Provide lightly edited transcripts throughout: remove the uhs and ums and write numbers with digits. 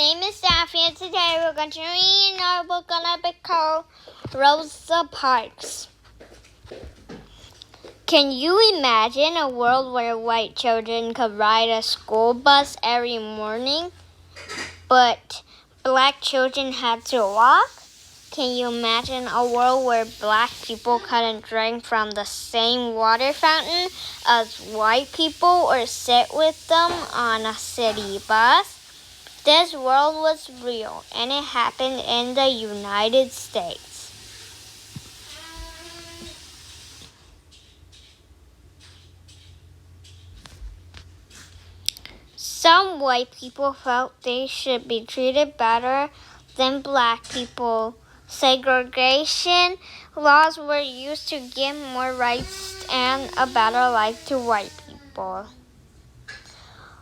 name is Daphne, and today we're going to read our book on a book called Rosa Parks. Can you imagine a world where white children could ride a school bus every morning, but black children had to walk? Can you imagine a world where black people couldn't drink from the same water fountain as white people or sit with them on a city bus? This world was real, and it happened in the United States. Some white people felt they should be treated better than black people. Segregation laws were used to give more rights and a better life to white people.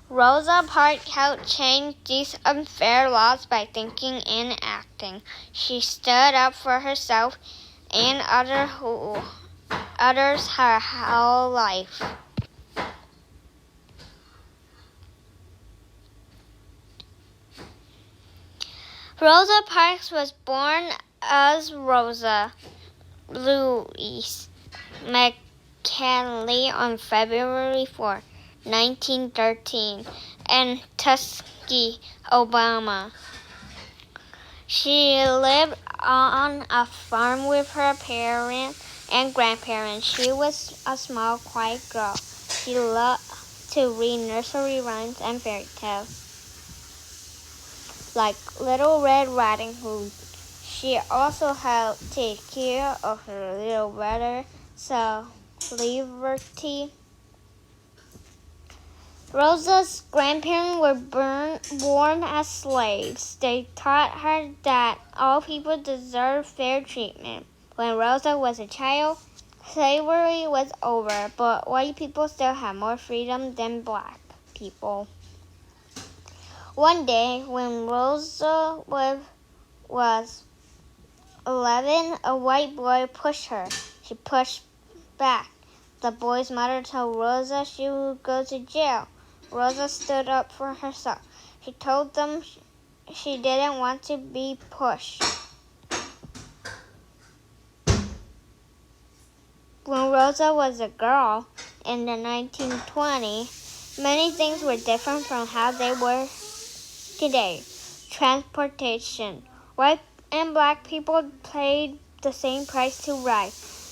Rosa Parks helped change these unfair laws by thinking and acting. She stood up for herself and others her whole life. Rosa Parks was born as Rosa Louise McKinley on February 4, 1913, in Tuskegee, Oklahoma. She lived on a farm with her parents and grandparents. She was a small, quiet girl. She loved to read nursery rhymes and fairy tales, like Little Red Riding Hood. She also helped take care of her little brother, Liberty. Rosa's grandparents were born as slaves. They taught her that all people deserve fair treatment. When Rosa was a child, slavery was over, but white people still had more freedom than black people. One day, when Rosa was 11, a white boy pushed her. She pushed back. The boy's mother told Rosa she would go to jail. Rosa stood up for herself. She told them she didn't want to be pushed. When Rosa was a girl in the 1920s, many things were different from how they were today. Transportation. White and black people paid the same price to ride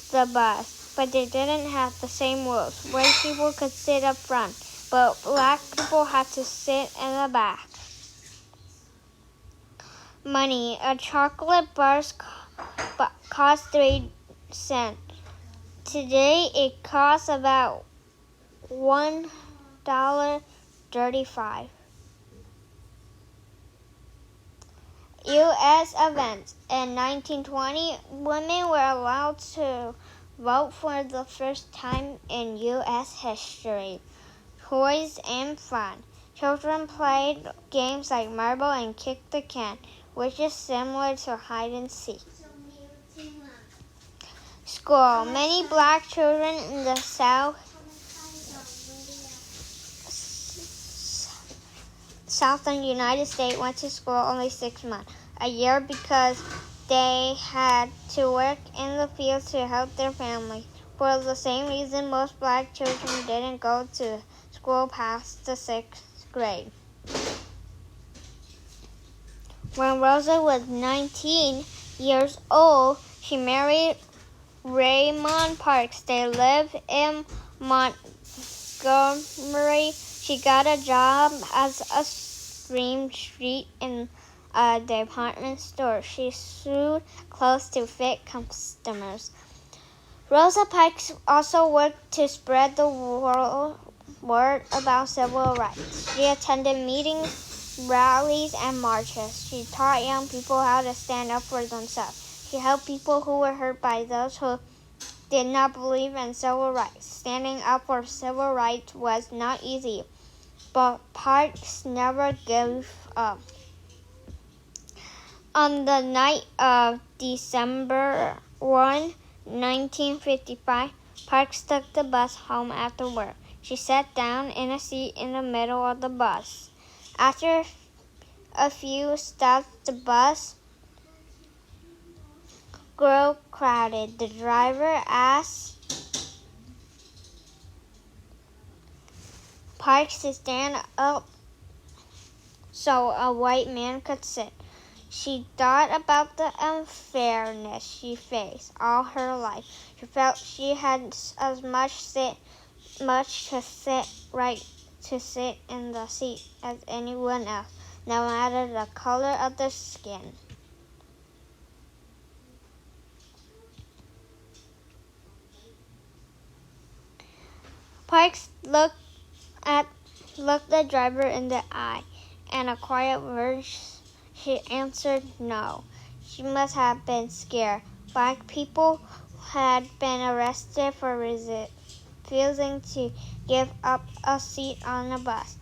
the bus, but they didn't have the same rules. White people could sit up front, but black people had to sit in the back. Money. A chocolate bar cost 3 cents. Today it costs about $1.35. U.S. events. In 1920, women were allowed to vote for the first time in U.S. history. Toys and fun. Children played games like marble and kick the can, which is similar to hide and seek. School. Many black children in the southern United States went to school only 6 months a year because they had to work in the fields to help their family. For the same reason, most black children didn't go to school past the 6th grade. When Rosa was 19 years old, she married Raymond Parks. They lived in Montgomery. She got a job as a street in a department store. She sewed clothes to fit customers. Rosa Parks also worked to spread the word about civil rights. She attended meetings, rallies, and marches. She taught young people how to stand up for themselves. She helped people who were hurt by those who did not believe in civil rights. Standing up for civil rights was not easy, but Parks never gave up. On the night of December 1, 1955, Parks took the bus home after work. She sat down in a seat in the middle of the bus. After a few stops, the bus grew crowded. The driver asked Parks to stand up so a white man could sit. She thought about the unfairness she faced all her life. She felt she had as much to sit in the seat as anyone else, no matter the color of their skin. Parks looked the driver in the eye, and a quiet voice. She answered no. She must have been scared. Black people had been arrested for refusing to give up a seat on a bus.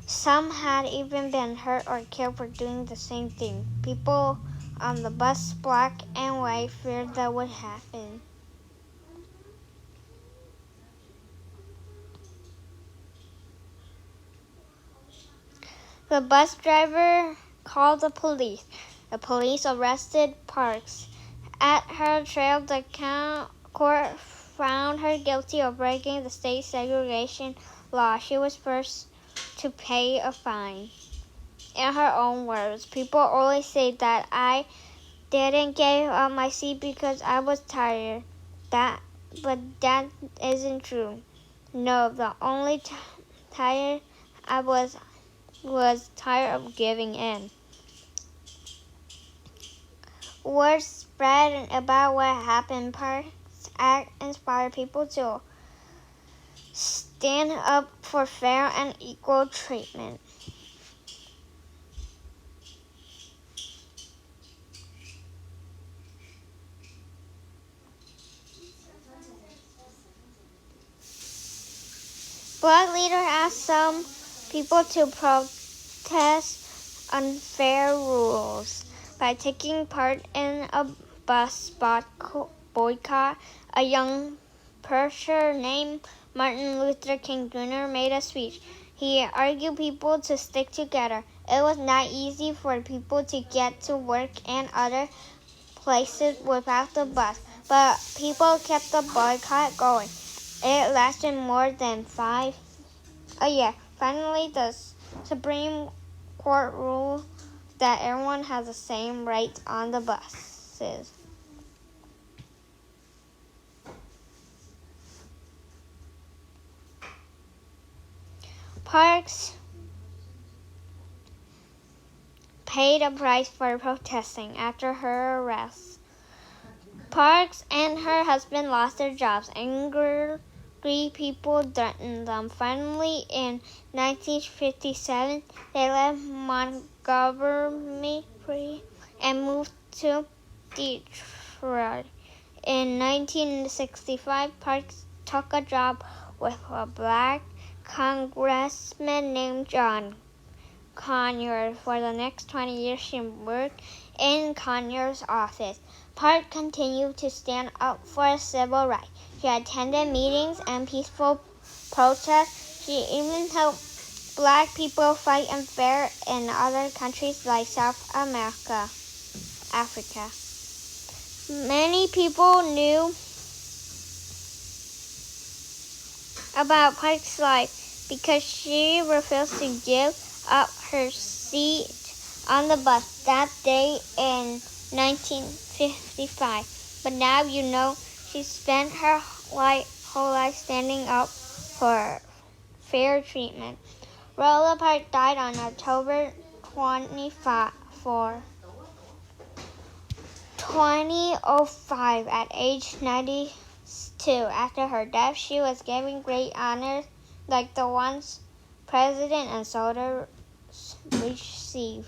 Some had even been hurt or killed for doing the same thing. People on the bus, black and white, feared that would happen. The bus driver called the police. The police arrested Parks. At her trial, the court found her guilty of breaking the state segregation law. She was forced to pay a fine. In her own words, people always say that I didn't give up my seat because I was tired. But that isn't true. No, the only tired I was tired of giving in. Word spread about what happened. Parks' act inspired people to stand up for fair and equal treatment. Black leader asked some people to protest unfair rules by taking part in a bus boycott. A young preacher named Martin Luther King Jr. made a speech. He argued people to stick together. It was not easy for people to get to work and other places without the bus, but people kept the boycott going. It lasted more than a year. Finally, the Supreme Court ruled that everyone has the same rights on the buses. Parks paid a price for protesting after her arrest. Parks and her husband lost their jobs. Angry people threatened them. Finally, in 1957, they left Montgomery and moved to Detroit. In 1965, Parks took a job with a black congressman named John Conyers. For the next 20 years, she worked in Conyers' office. Parks continued to stand up for civil rights. She attended meetings and peaceful protests. She even helped Black people fight unfair in other countries like South Africa. Many people knew about Parks' life because she refused to give up her seat on the bus that day in 1955. But now you know she spent her whole life standing up for fair treatment. Rosa Parks died on October 2005 at age 92. After her death, she was given great honors like the ones President and soldiers receive.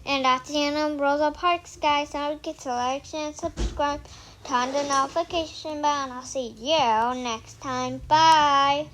And that's the end of Rosa Parks, guys. Don't forget to like and subscribe, turn the notification bell, and I'll see you next time. Bye.